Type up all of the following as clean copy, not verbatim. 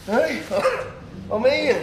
Hey, I'm Ian.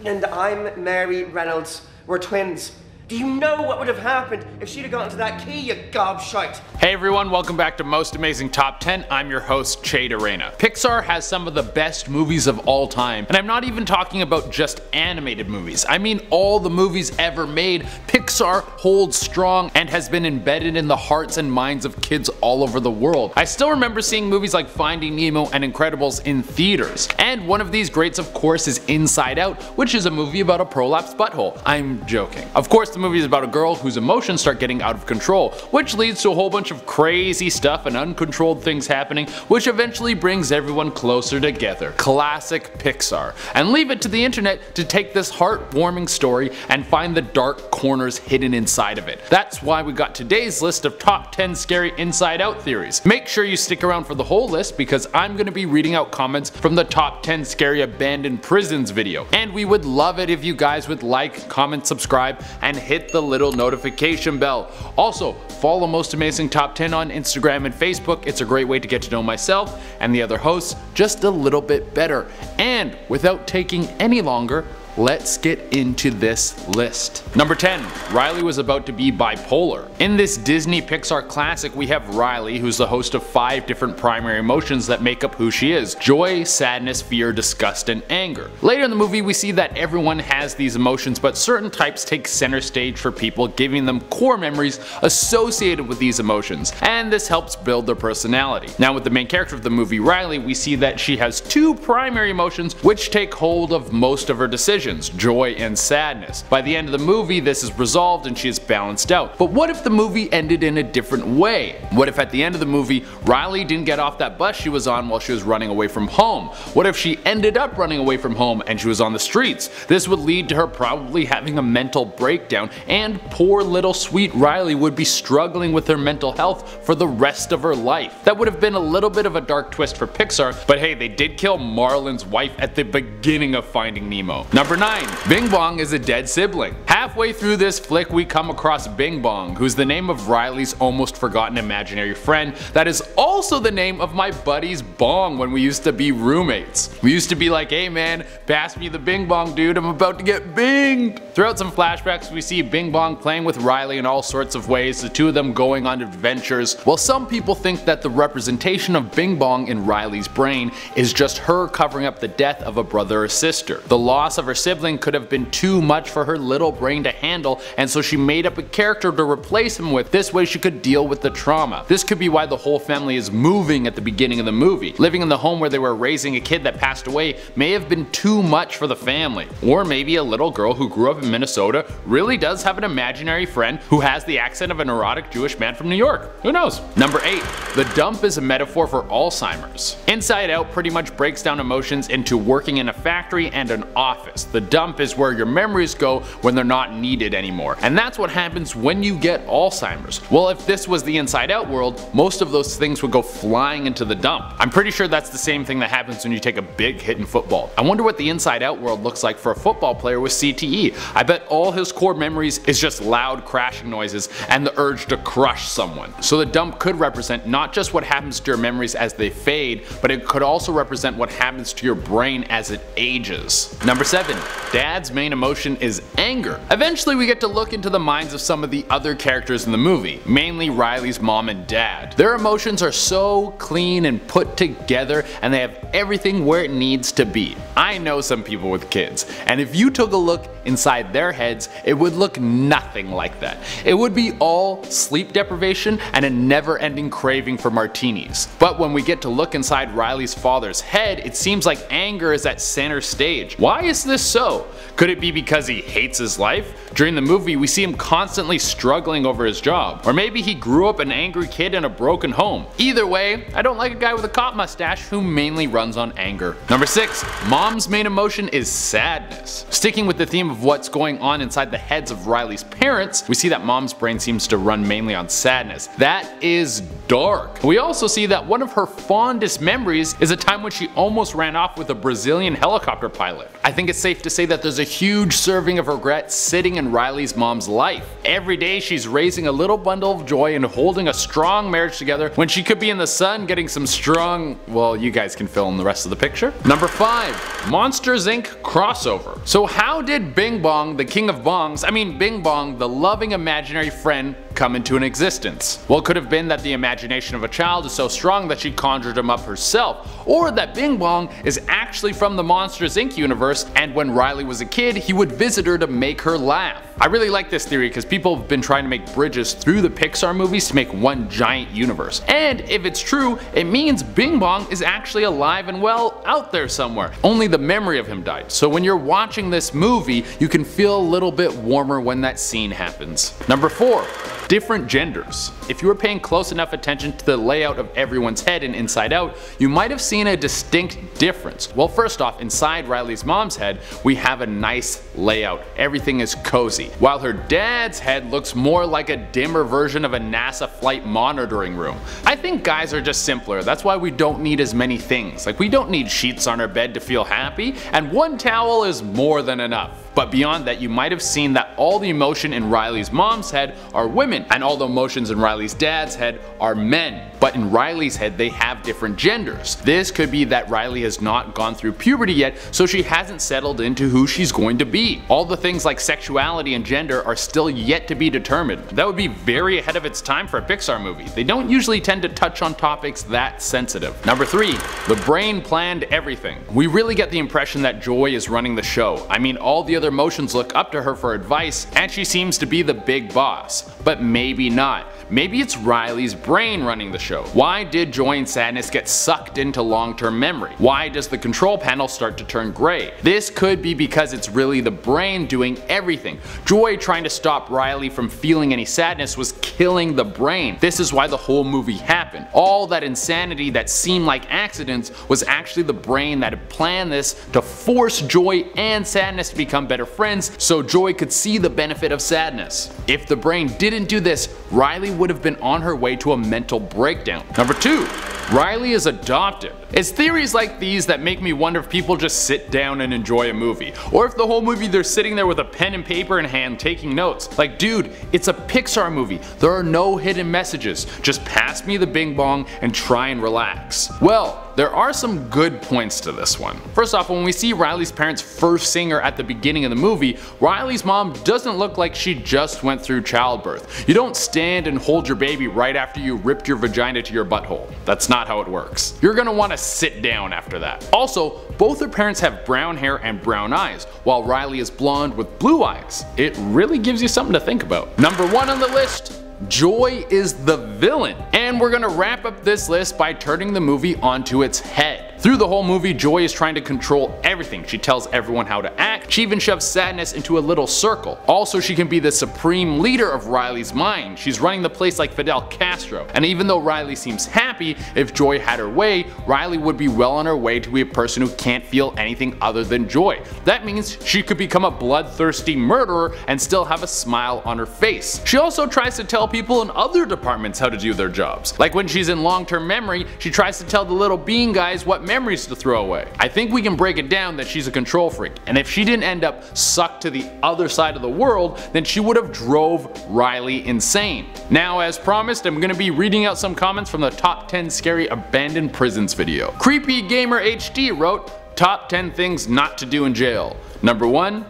And I'm Mary Reynolds. We're twins. Do you know what would have happened if she'd have gotten to that key, you gobshite? Hey everyone, welcome back to Most Amazing Top 10. I'm your host, Che Arena. Pixar has some of the best movies of all time, and I'm not even talking about just animated movies. I mean all the movies ever made. Pixar holds strong and has been embedded in the hearts and minds of kids all over the world. I still remember seeing movies like Finding Nemo and Incredibles in theaters. And one of these greats, of course, is Inside Out, which is a movie about a prolapsed butthole. I'm joking. Of course, the movie is about a girl whose emotions start getting out of control, which leads to a whole bunch of crazy stuff and uncontrolled things happening, which eventually brings everyone closer together. Classic Pixar. And leave it to the internet to take this heartwarming story and find the dark corners hidden inside of it. That's why we got today's list of top 10 scary Inside Out theories. Make sure you stick around for the whole list because I'm going to be reading out comments from the top 10 scary abandoned prisons video. And we would love it if you guys would like, comment, subscribe, and hit the little notification bell. Also, follow Most Amazing Top 10 on Instagram and Facebook. It's a great way to get to know myself and the other hosts just a little bit better. And without taking any longer, let's get into this list. Number 10. Riley was about to be bipolar. In this Disney Pixar classic, we have Riley, who's the host of 5 different primary emotions that make up who she is: joy, sadness, fear, disgust, and anger. Later in the movie, we see that everyone has these emotions, but certain types take center stage for people, giving them core memories associated with these emotions, and this helps build their personality. Now, with the main character of the movie, Riley, we see that she has 2 primary emotions which take hold of most of her decisions: joy and sadness. By the end of the movie, this is resolved and she is balanced out. But what if the movie ended in a different way? What if at the end of the movie, Riley didn't get off that bus she was on while she was running away from home? What if she ended up running away from home and she was on the streets? This would lead to her probably having a mental breakdown, and poor little sweet Riley would be struggling with her mental health for the rest of her life. That would have been a little bit of a dark twist for Pixar, but hey, they did kill Marlin's wife at the beginning of Finding Nemo. Number 9. Bing Bong is a dead sibling. Halfway through this flick, we come across Bing Bong, who's the name of Riley's almost forgotten imaginary friend that is also the name of my buddy's bong when we used to be roommates. We used to be like, hey man, pass me the Bing Bong dude, I'm about to get binged. Throughout some flashbacks, we see Bing Bong playing with Riley in all sorts of ways, the two of them going on adventures. While some people think that the representation of Bing Bong in Riley's brain is just her covering up the death of a brother or sister. The loss of her sibling could have been too much for her little brain to handle, and so she made up a character to replace him with. This way she could deal with the trauma. This could be why the whole family is moving at the beginning of the movie. Living in the home where they were raising a kid that passed away may have been too much for the family. Or maybe a little girl who grew up in Minnesota really does have an imaginary friend who has the accent of an erotic Jewish man from New York. Who knows? Number 8. The dump is a metaphor for Alzheimer's. Inside Out pretty much breaks down emotions into working in a factory and an office. The dump is where your memories go when they're not needed anymore. And that's what happens when you get Alzheimer's. Well, if this was the Inside Out world, most of those things would go flying into the dump. I'm pretty sure that's the same thing that happens when you take a big hit in football. I wonder what the Inside Out world looks like for a football player with CTE. I bet all his core memories is just loud crashing noises and the urge to crush someone. So the dump could represent not just what happens to your memories as they fade, but it could also represent what happens to your brain as it ages. Number 7. Dad's main emotion is anger. Eventually we get to look into the minds of some of the other characters in the movie, mainly Riley's mom and dad. Their emotions are so clean and put together, and they have everything where it needs to be. I know some people with kids, and if you took a look inside their heads, it would look nothing like that. It would be all sleep deprivation and a never-ending craving for martinis. But when we get to look inside Riley's father's head, it seems like anger is at center stage. Why is this so? Could it be because he hates his life? During the movie, we see him constantly struggling over his job. Or maybe he grew up an angry kid in a broken home. Either way, I don't like a guy with a cop mustache who mainly runs on anger. Number 6. Mom's main emotion is sadness. Sticking with the theme of what's going on inside the heads of Riley's parents, we see that Mom's brain seems to run mainly on sadness. That is dark. We also see that one of her fondest memories is a time when she almost ran off with a Brazilian helicopter pilot. I think it's safe to say that there's a huge serving of regret sitting in Riley's mom's life. Every day she's raising a little bundle of joy and holding a strong marriage together when she could be in the sun getting some strong, well, you guys can fill in the rest of the picture. Number 5. Monsters Inc. crossover. So how did Bing Bong, the king of bongs, Bing Bong, the loving imaginary friend, come into an existence? Well, it could have been that the imagination of a child is so strong that she conjured him up herself, or that Bing Bong is actually from the Monsters Inc. universe, and when Riley was a kid, he would visit her to make her laugh. I really like this theory because people have been trying to make bridges through the Pixar movies to make one giant universe. And if it's true, it means Bing Bong is actually alive and well out there somewhere. Only the memory of him died. So when you're watching this movie, you can feel a little bit warmer when that scene happens. Number 4. Different genders. If you were paying close enough attention to the layout of everyone's head in Inside Out, you might have seen a distinct difference. Well, first off, inside Riley's mom's head, we have a nice layout. Everything is cozy. While her dad's head looks more like a dimmer version of a NASA flight monitoring room. I think guys are just simpler. That's why we don't need as many things. Like, we don't need sheets on our bed to feel happy, and one towel is more than enough. But beyond that, you might have seen that all the emotion in Riley's mom's head are women, and all the emotions in Riley's dad's head are men. But in Riley's head, they have different genders. This could be that Riley has not gone through puberty yet, so she hasn't settled into who she's going to be. All the things like sexuality and gender are still yet to be determined. That would be very ahead of its time for a Pixar movie. They don't usually tend to touch on topics that sensitive. Number 3. The brain planned everything. We really get the impression that Joy is running the show. All the other emotions look up to her for advice, and she seems to be the big boss. But maybe not. Maybe it's Riley's brain running the show. Why did Joy and Sadness get sucked into long-term memory? Why does the control panel start to turn gray? This could be because it's really the brain doing everything. Joy trying to stop Riley from feeling any sadness was killing the brain. This is why the whole movie happened. All that insanity that seemed like accidents was actually the brain that had planned this to force Joy and Sadness to become better friends so Joy could see the benefit of Sadness. If the brain didn't do this, Riley would have been on her way to a mental breakdown. Number 2. Riley is adopted. It's theories like these that make me wonder if people just sit down and enjoy a movie, or if the whole movie they're sitting there with a pen and paper in hand taking notes. Like, dude, it's a Pixar movie. There are no hidden messages. Just pass me the Bing Bong and try and relax. Well, there are some good points to this one. First off, when we see Riley's parents first seeing her at the beginning of the movie, Riley's mom doesn't look like she just went through childbirth. You don't stand and hold your baby right after you ripped your vagina to your butthole. That's not how it works. You're gonna want to sit down after that. Also, both her parents have brown hair and brown eyes, while Riley is blonde with blue eyes. It really gives you something to think about. Number 1 on the list. Joy is the villain. And we're gonna wrap up this list by turning the movie onto its head. Through the whole movie, Joy is trying to control everything. She tells everyone how to act. She even shoves Sadness into a little circle. Also, she can be the supreme leader of Riley's mind. She's running the place like Fidel Castro. And even though Riley seems happy, if Joy had her way, Riley would be well on her way to be a person who can't feel anything other than joy. That means she could become a bloodthirsty murderer and still have a smile on her face. She also tries to tell people in other departments how to do their jobs. Like when she's in long-term memory, she tries to tell the little bean guys what memories to throw away. I think we can break it down that she's a control freak, and if she didn't end up sucked to the other side of the world, then she would have drove Riley insane. Now, as promised, I'm gonna be reading out some comments from the top 10 scary abandoned prisons video. Creepy Gamer HD wrote, top 10 things not to do in jail. Number 1,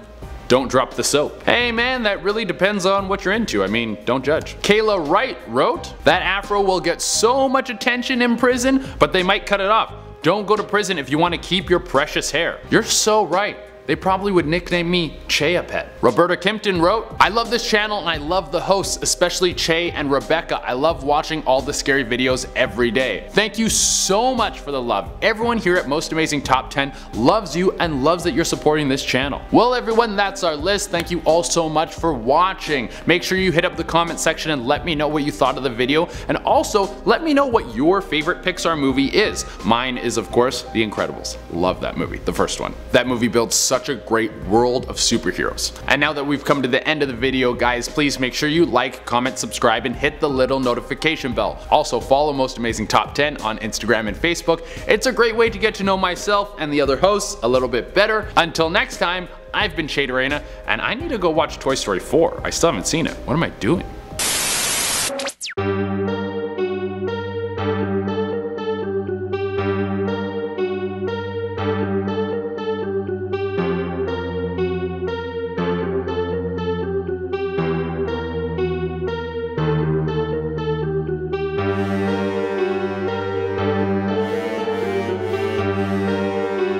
don't drop the soap. Hey man, that really depends on what you're into. Don't judge. Kayla Wright wrote, that afro will get so much attention in prison, but they might cut it off. Don't go to prison if you want to keep your precious hair. You're so right. They probably would nickname me Che-a-Pet. Roberta Kimpton wrote, I love this channel and I love the hosts, especially Che and Rebecca. I love watching all the scary videos every day. Thank you so much for the love. Everyone here at Most Amazing Top 10 loves you and loves that you're supporting this channel. Well everyone, that's our list. Thank you all so much for watching. Make sure you hit up the comment section and let me know what you thought of the video, and also let me know what your favorite Pixar movie is. Mine is of course The Incredibles. Love that movie, the first one. That movie builds such a great world of superheroes. And now that we've come to the end of the video, guys, please make sure you like, comment, subscribe, and hit the little notification bell. Also follow Most Amazing Top 10 on Instagram and Facebook. It's a great way to get to know myself and the other hosts a little bit better. Until next time, I've been Che Arena, and I need to go watch Toy Story 4. I still haven't seen it. What am I doing?